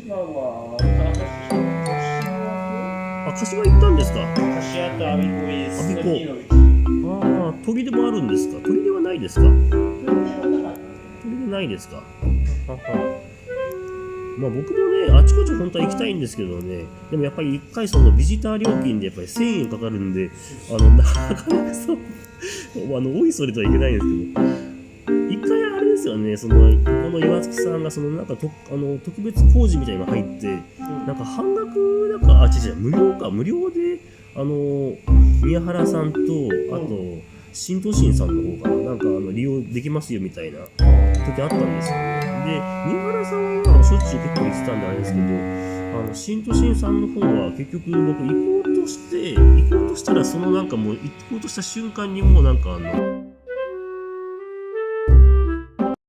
島は、柏行ったんですか？柏と我孫子です。我孫子次のうち。ああ、鳥でもあるんですか？鳥ではないですか？鳥でないですか？まあ僕もね、あちこち本当は行きたいんですけどね、でもやっぱり1回そのビジター料金でやっぱり1000円かかるんで、なかなかそう、おいそれとはいけないんですけど、一回あれですよね、この岩槻さんがなんか特別工事みたいなのが入って、なんか半額なんか、違う、無料で、宮原さんと、あと、新都心さんの方かな、なんか利用できますよみたいな時あったんですよね。で、宮原さんはしょっちゅう結構行ってたんであれですけど、新都心さんの方は結局僕行こうとしたらなんかもう行こうとした瞬間にもうなんか